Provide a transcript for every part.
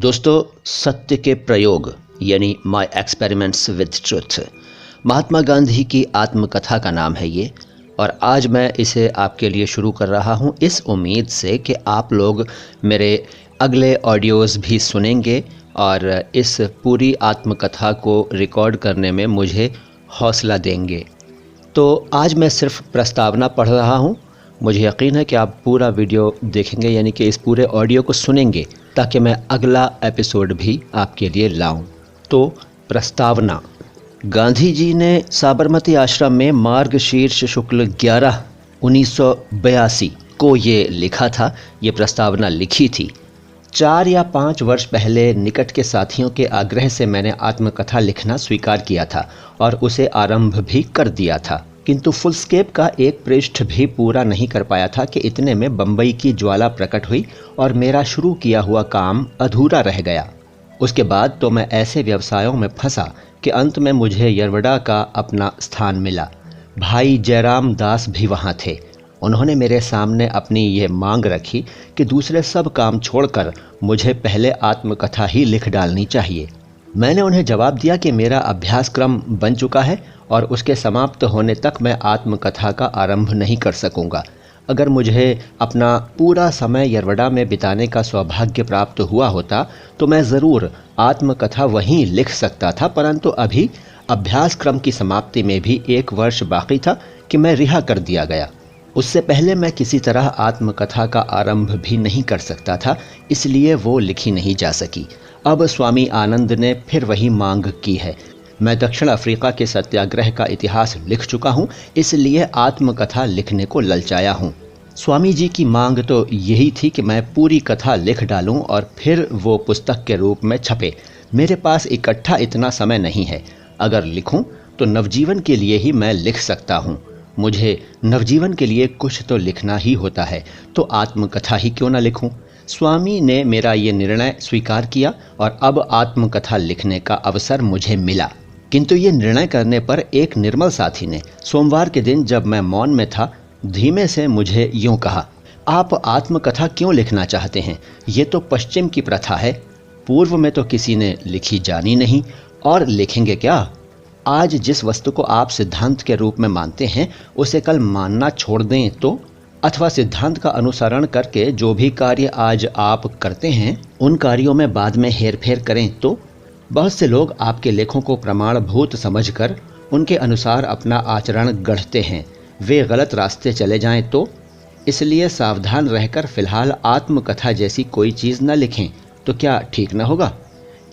दोस्तों, सत्य के प्रयोग यानी my experiments with truth Mahatma Gandhi की आत्मकथा का नाम है ये। और आज मैं इसे आपके लिए शुरू कर रहा हूँ इस उम्मीद से कि आप लोग मेरे अगले ऑडियोज़ भी सुनेंगे और इस पूरी आत्मकथा को रिकॉर्ड करने में मुझे हौसला देंगे। तो आज मैं सिर्फ प्रस्तावना पढ़ रहा हूँ। मुझे यकीन है कि आप पूरा वीडियो देखेंगे, यानी कि इस पूरे ऑडियो को सुनेंगे, ताकि मैं अगला एपिसोड भी आपके लिए लाऊं। तो प्रस्तावना। गांधी जी ने साबरमती आश्रम में मार्गशीर्ष शुक्ल 11 1982 को ये लिखा था, ये प्रस्तावना लिखी थी। 4 या 5 वर्ष पहले निकट के साथियों के आग्रह से मैंने आत्मकथा लिखना स्वीकार किया था और उसे आरंभ भी कर दिया था, किंतु फुलस्केप का एक पृष्ठ भी पूरा नहीं कर पाया था कि इतने में बम्बई की ज्वाला प्रकट हुई और मेरा शुरू किया हुआ काम अधूरा रह गया। उसके बाद तो मैं ऐसे व्यवसायों में फंसा कि अंत में मुझे यरवड़ा का अपना स्थान मिला। भाई जयराम दास भी वहाँ थे। उन्होंने मेरे सामने अपनी ये मांग रखी कि दूसरे सब काम छोड़कर मुझे पहले आत्मकथा ही लिख डालनी चाहिए। मैंने उन्हें जवाब दिया कि मेरा अभ्यासक्रम बन चुका है और उसके समाप्त होने तक मैं आत्मकथा का आरंभ नहीं कर सकूंगा। अगर मुझे अपना पूरा समय यरवड़ा में बिताने का सौभाग्य प्राप्त हुआ होता तो मैं ज़रूर आत्मकथा वहीं लिख सकता था, परंतु अभी अभ्यासक्रम की समाप्ति में भी 1 वर्ष बाकी था कि मैं रिहा कर दिया गया। उससे पहले मैं किसी तरह आत्मकथा का आरंभ भी नहीं कर सकता था, इसलिए वो लिखी नहीं जा सकी। अब स्वामी आनंद ने फिर वही मांग की है। मैं दक्षिण अफ्रीका के सत्याग्रह का इतिहास लिख चुका हूँ, इसलिए आत्मकथा लिखने को ललचाया हूँ। स्वामी जी की मांग तो यही थी कि मैं पूरी कथा लिख डालूं और फिर वो पुस्तक के रूप में छपे। मेरे पास इकट्ठा इतना समय नहीं है। अगर लिखूं तो नवजीवन के लिए ही मैं लिख सकता हूँ। मुझे नवजीवन के लिए कुछ तो लिखना ही होता है, तो आत्मकथा ही क्यों न लिखूं। स्वामी ने मेरा ये निर्णय स्वीकार किया और अब आत्मकथा लिखने का अवसर मुझे मिला। किंतु ये निर्णय करने पर एक निर्मल साथी ने सोमवार के दिन, जब मैं मौन में था, धीमे से मुझे यूं कहा, आप आत्मकथा क्यों लिखना चाहते हैं? ये तो पश्चिम की प्रथा है, पूर्व में तो किसी ने लिखी जानी नहीं, और लिखेंगे क्या? आज जिस वस्तु को आप सिद्धांत के रूप में मानते हैं उसे कल मानना छोड़ दें तो, अथवा सिद्धांत का अनुसरण करके जो भी कार्य आज आप करते हैं उन कार्यों में बाद में हेरफेर करें तो। बहुत से लोग आपके लेखों को प्रमाणभूत समझकर उनके अनुसार अपना आचरण गढ़ते हैं। वे गलत रास्ते चले जाएं तो। इसलिए सावधान रहकर फिलहाल आत्मकथा जैसी कोई चीज़ न लिखें तो क्या ठीक न होगा?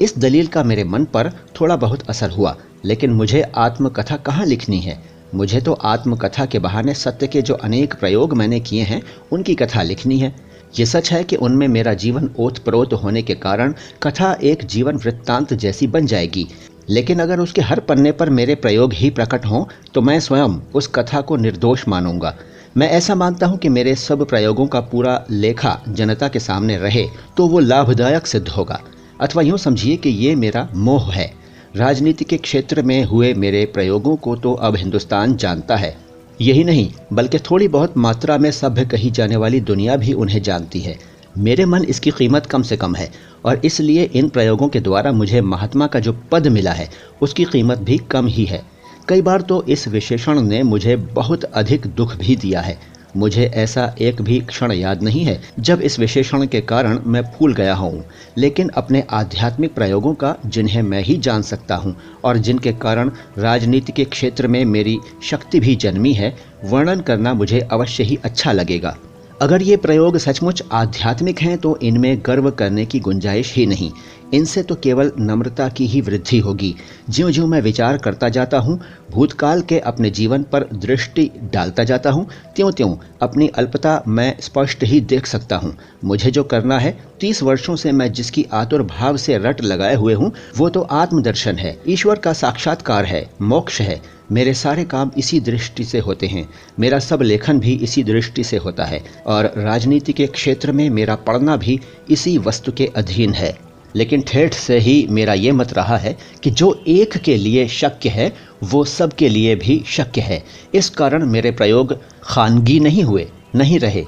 इस दलील का मेरे मन पर थोड़ा बहुत असर हुआ, लेकिन मुझे आत्मकथा कहाँ लिखनी है? मुझे तो आत्मकथा के बहाने सत्य के जो अनेक प्रयोग मैंने किए हैं उनकी कथा लिखनी है। ये सच है कि उनमें मेरा जीवन ओतप्रोत होने के कारण कथा एक जीवन वृत्तांत जैसी बन जाएगी, लेकिन अगर उसके हर पन्ने पर मेरे प्रयोग ही प्रकट हों तो मैं स्वयं उस कथा को निर्दोष मानूंगा। मैं ऐसा मानता हूं कि मेरे सब प्रयोगों का पूरा लेखा जनता के सामने रहे तो वो लाभदायक सिद्ध होगा। अथवा यूँ समझिए कि ये मेरा मोह है। राजनीति के क्षेत्र में हुए मेरे प्रयोगों को तो अब हिंदुस्तान जानता है। यही नहीं, बल्कि थोड़ी बहुत मात्रा में सभ्य कही जाने वाली दुनिया भी उन्हें जानती है। मेरे मन इसकी कीमत कम से कम है और इसलिए इन प्रयोगों के द्वारा मुझे महात्मा का जो पद मिला है उसकी कीमत भी कम ही है। कई बार तो इस विशेषण ने मुझे बहुत अधिक दुख भी दिया है। मुझे ऐसा एक भी क्षण याद नहीं है जब इस विशेषण के कारण मैं फूल गया हूँ, लेकिन अपने आध्यात्मिक प्रयोगों का, जिन्हें मैं ही जान सकता हूँ और जिनके कारण राजनीति के क्षेत्र में मेरी शक्ति भी जन्मी है, वर्णन करना मुझे अवश्य ही अच्छा लगेगा। अगर ये प्रयोग सचमुच आध्यात्मिक हैं तो इनमें गर्व करने की गुंजाइश ही नहीं। इनसे तो केवल नम्रता की ही वृद्धि होगी। ज्यों-ज्यों मैं विचार करता जाता हूँ, भूतकाल के अपने जीवन पर दृष्टि डालता जाता हूँ, त्यों-त्यों अपनी अल्पता मैं स्पष्ट ही देख सकता हूँ। मुझे जो करना है, 30 वर्षों से मैं जिसकी आतुर भाव से रट लगाए हुए हूँ, वो तो आत्मदर्शन है, ईश्वर का साक्षात्कार है, मोक्ष है। मेरे सारे काम इसी दृष्टि से होते हैं। मेरा सब लेखन भी इसी दृष्टि से होता है और राजनीति के क्षेत्र में मेरा पढ़ना भी इसी वस्तु के अधीन है। लेकिन ठेठ से ही मेरा ये मत रहा है कि जो एक के लिए शक्य है वो सब के लिए भी शक्य है। इस कारण मेरे प्रयोग खानगी नहीं हुए, नहीं रहे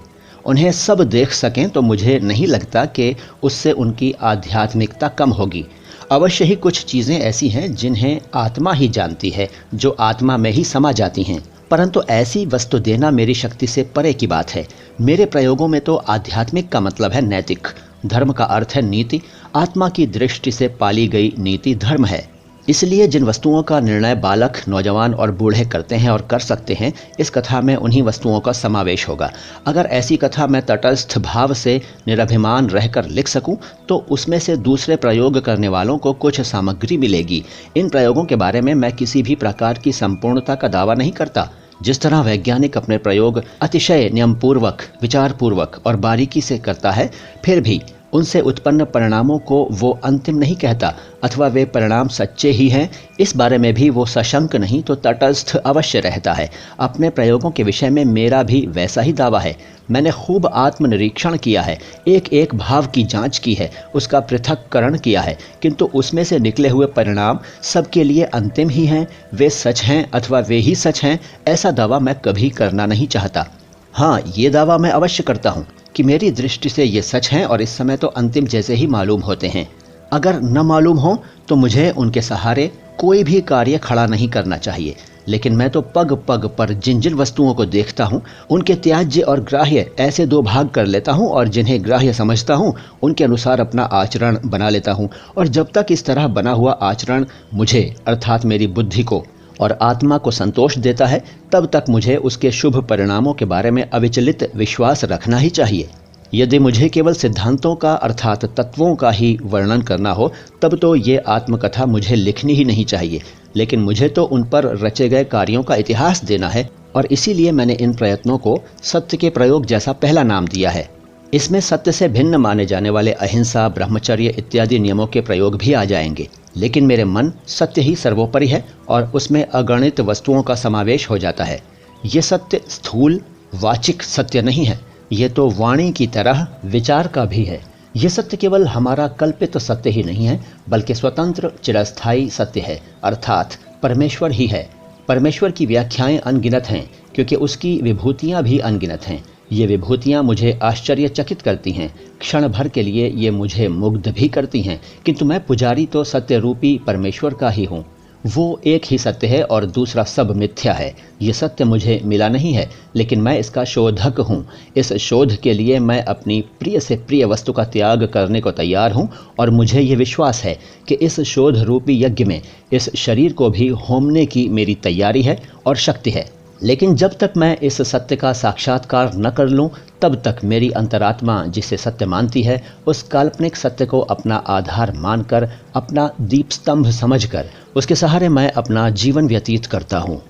उन्हें सब देख सकें तो मुझे नहीं लगता कि उससे उनकी आध्यात्मिकता कम होगी। अवश्य ही कुछ चीज़ें ऐसी हैं जिन्हें आत्मा ही जानती है, जो आत्मा में ही समा जाती हैं, परंतु ऐसी वस्तु देना मेरी शक्ति से परे की बात है। मेरे प्रयोगों में तो आध्यात्मिक का मतलब है नैतिक, धर्म का अर्थ है नीति, आत्मा की दृष्टि से पाली गई नीति धर्म है। इसलिए जिन वस्तुओं का निर्णय बालक, नौजवान और बूढ़े करते हैं और कर सकते हैं, इस कथा में उन्हीं वस्तुओं का समावेश होगा। अगर ऐसी कथा मैं तटस्थ भाव से निरभिमान रहकर लिख सकूं, तो उसमें से दूसरे प्रयोग करने वालों को कुछ सामग्री मिलेगी। इन प्रयोगों के बारे में मैं किसी भी प्रकार की संपूर्णता का दावा नहीं करता। जिस तरह वैज्ञानिक अपने प्रयोग अतिशय नियमपूर्वक, विचारपूर्वक और बारीकी से करता है, फिर भी उनसे उत्पन्न परिणामों को वो अंतिम नहीं कहता, अथवा वे परिणाम सच्चे ही हैं, इस बारे में भी वो सशंक नहीं तो तटस्थ अवश्य रहता है। अपने प्रयोगों के विषय में मेरा भी वैसा ही दावा है। मैंने खूब आत्मनिरीक्षण किया है, एक एक भाव की जांच की है, उसका पृथक्करण किया है, किंतु उसमें से निकले हुए परिणाम सबके लिए अंतिम ही हैं। वे सच हैं अथवा वे ही सच हैं, ऐसा दावा मैं कभी करना नहीं चाहता। हाँ, ये दावा मैं अवश्य करता हूँ कि मेरी दृष्टि से ये सच हैं और इस समय तो अंतिम जैसे ही मालूम होते हैं। अगर न मालूम हो तो मुझे उनके सहारे कोई भी कार्य खड़ा नहीं करना चाहिए। लेकिन मैं तो पग पग पर जिन जिन वस्तुओं को देखता हूँ, उनके त्याज्य और ग्राह्य ऐसे दो भाग कर लेता हूँ, और जिन्हें ग्राह्य समझता हूँ उनके अनुसार अपना आचरण बना लेता हूँ। और जब तक इस तरह बना हुआ आचरण मुझे अर्थात मेरी बुद्धि को और आत्मा को संतोष देता है, तब तक मुझे उसके शुभ परिणामों के बारे में अविचलित विश्वास रखना ही चाहिए। यदि मुझे केवल सिद्धांतों का अर्थात तत्वों का ही वर्णन करना हो, तब तो ये आत्मकथा मुझे लिखनी ही नहीं चाहिए। लेकिन मुझे तो उन पर रचे गए कार्यों का इतिहास देना है, और इसीलिए मैंने इन प्रयत्नों को सत्य के प्रयोग जैसा पहला नाम दिया है। इसमें सत्य से भिन्न माने जाने वाले अहिंसा, ब्रह्मचर्य इत्यादि नियमों के प्रयोग भी आ जाएंगे। लेकिन मेरे मन सत्य ही सर्वोपरि है, और उसमें अगणित वस्तुओं का समावेश हो जाता है। ये सत्य स्थूल वाचिक सत्य नहीं है, ये तो वाणी की तरह विचार का भी है। ये सत्य केवल हमारा कल्पित सत्य ही नहीं है, बल्कि स्वतंत्र चिरस्थायी सत्य है, अर्थात परमेश्वर ही है। परमेश्वर की व्याख्याएं अनगिनत हैं, क्योंकि उसकी विभूतियां भी अनगिनत हैं। ये विभूतियां मुझे आश्चर्यचकित करती हैं, क्षण भर के लिए ये मुझे मुग्ध भी करती हैं, किंतु मैं पुजारी तो सत्य रूपी परमेश्वर का ही हूँ। वो एक ही सत्य है और दूसरा सब मिथ्या है। ये सत्य मुझे मिला नहीं है, लेकिन मैं इसका शोधक हूँ। इस शोध के लिए मैं अपनी प्रिय से प्रिय वस्तु का त्याग करने को तैयार हूँ, और मुझे ये विश्वास है कि इस शोध रूपी यज्ञ में इस शरीर को भी होमने की मेरी तैयारी है और शक्ति है। लेकिन जब तक मैं इस सत्य का साक्षात्कार न कर लूं, तब तक मेरी अंतरात्मा जिसे सत्य मानती है, उस काल्पनिक सत्य को अपना आधार मानकर, अपना दीपस्तंभ समझकर, उसके सहारे मैं अपना जीवन व्यतीत करता हूँ।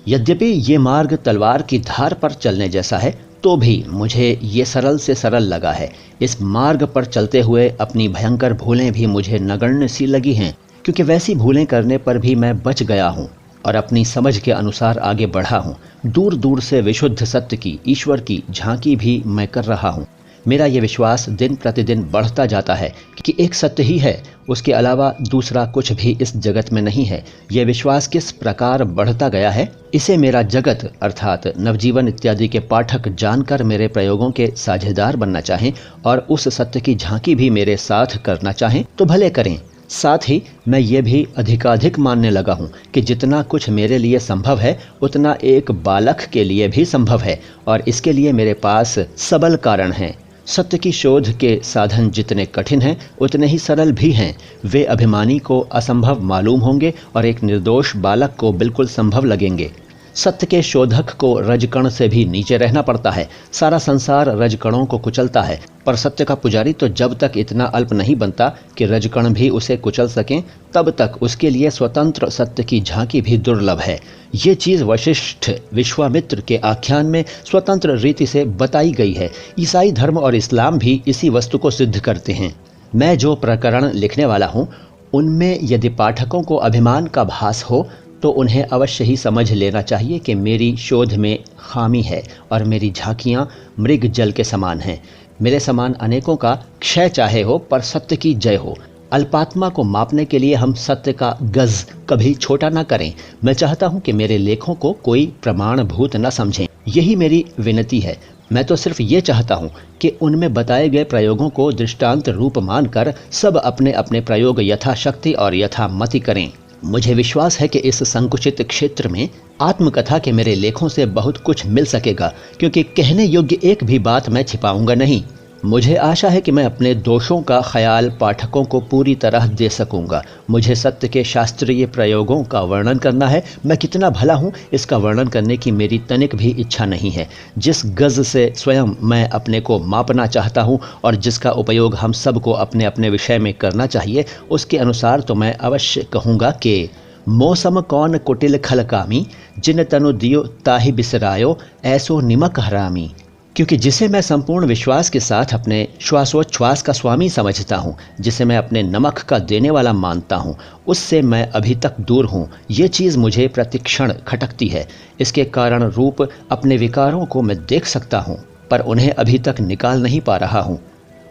यद्यपि ये मार्ग तलवार की धार पर चलने जैसा है, तो भी मुझे ये सरल से सरल लगा है। इस मार्ग पर चलते हुए अपनी भयंकर भूलें भी मुझे नगण्य सी लगी हैं, क्योंकि वैसी भूलें करने पर भी मैं बच गया हूँ और अपनी समझ के अनुसार आगे बढ़ा हूँ। दूर दूर से विशुद्ध सत्य की, ईश्वर की झांकी भी मैं कर रहा हूँ। मेरा ये विश्वास दिन प्रतिदिन बढ़ता जाता है कि एक सत्य ही है, उसके अलावा दूसरा कुछ भी इस जगत में नहीं है। यह विश्वास किस प्रकार बढ़ता गया है, इसे मेरा जगत अर्थात नवजीवन इत्यादि के पाठक जानकर मेरे प्रयोगों के साझेदार बनना चाहें और उस सत्य की झांकी भी मेरे साथ करना चाहें तो भले करें। साथ ही मैं ये भी अधिकाधिक मानने लगा हूँ कि जितना कुछ मेरे लिए संभव है, उतना एक बालक के लिए भी संभव है, और इसके लिए मेरे पास सबल कारण हैं। सत्य की शोध के साधन जितने कठिन हैं, उतने ही सरल भी हैं। वे अभिमानी को असंभव मालूम होंगे और एक निर्दोष बालक को बिल्कुल संभव लगेंगे। सत्य के शोधक को रजकण से भी नीचे रहना पड़ता है। सारा संसार रजकणों को कुचलता है, पर सत्य का पुजारी तो जब तक इतना अल्प नहीं बनता कि रजकण भी उसे कुचल सकें, तब तक उसके लिए स्वतंत्र सत्य की झांकी भी दुर्लभ है। ये चीज़ वशिष्ठ विश्वामित्र के आख्यान में स्वतंत्र रीति से बताई गई है। ईसाई धर्म और इस्लाम भी इसी वस्तु को सिद्ध करते हैं। मैं जो प्रकरण लिखने वाला हूँ, उनमें यदि पाठकों को अभिमान का भास हो, तो उन्हें अवश्य ही समझ लेना चाहिए कि मेरी शोध में खामी है और मेरी झांकियाँ मृग जल के समान हैं। मेरे समान अनेकों का क्षय चाहे हो, पर सत्य की जय हो। अल्पात्मा को मापने के लिए हम सत्य का गज कभी छोटा न करें। मैं चाहता हूं कि मेरे लेखों को कोई प्रमाणभूत न समझें। यही मेरी विनती है। मैं तो सिर्फ ये चाहता हूँ कि उनमें बताए गए प्रयोगों को दृष्टांत रूप मानकर सब अपने अपने प्रयोग यथाशक्ति और यथामति करें। मुझे विश्वास है कि इस संकुचित क्षेत्र में आत्मकथा के मेरे लेखों से बहुत कुछ मिल सकेगा, क्योंकि कहने योग्य एक भी बात मैं छिपाऊंगा नहीं। मुझे आशा है कि मैं अपने दोषों का ख्याल पाठकों को पूरी तरह दे सकूंगा। मुझे सत्य के शास्त्रीय प्रयोगों का वर्णन करना है। मैं कितना भला हूँ इसका वर्णन करने की मेरी तनिक भी इच्छा नहीं है। जिस गज से स्वयं मैं अपने को मापना चाहता हूँ और जिसका उपयोग हम सबको अपने अपने विषय में करना चाहिए, उसके अनुसार तो मैं अवश्य कहूँगा कि मौसम कौन कुटिल खलकामी, जिन तनु दियो ताहि बिसरायो, ऐसो निमक हरामी। क्योंकि जिसे मैं संपूर्ण विश्वास के साथ अपने श्वासोच्छ्वास का स्वामी समझता हूँ, जिसे मैं अपने नमक का देने वाला मानता हूँ, उससे मैं अभी तक दूर हूँ। ये चीज़ मुझे प्रतिक्षण खटकती है। इसके कारण रूप अपने विकारों को मैं देख सकता हूँ, पर उन्हें अभी तक निकाल नहीं पा रहा हूँ।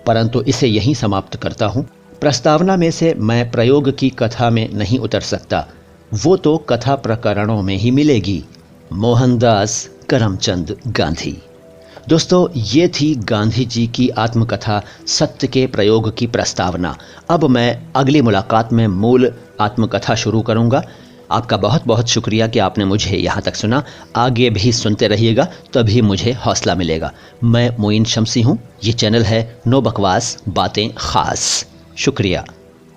परंतु इसे यहीं समाप्त करता हूँ। प्रस्तावना में से मैं प्रयोग की कथा में नहीं उतर सकता, वो तो कथा प्रकरणों में ही मिलेगी। मोहनदास करमचंद गांधी। दोस्तों, ये थी गांधी जी की आत्मकथा सत्य के प्रयोग की प्रस्तावना। अब मैं अगली मुलाकात में मूल आत्मकथा शुरू करूंगा। आपका बहुत बहुत शुक्रिया कि आपने मुझे यहाँ तक सुना। आगे भी सुनते रहिएगा, तभी मुझे हौसला मिलेगा। मैं मोइन शमसी हूँ। ये चैनल है नो बकवास बातें खास। शुक्रिया।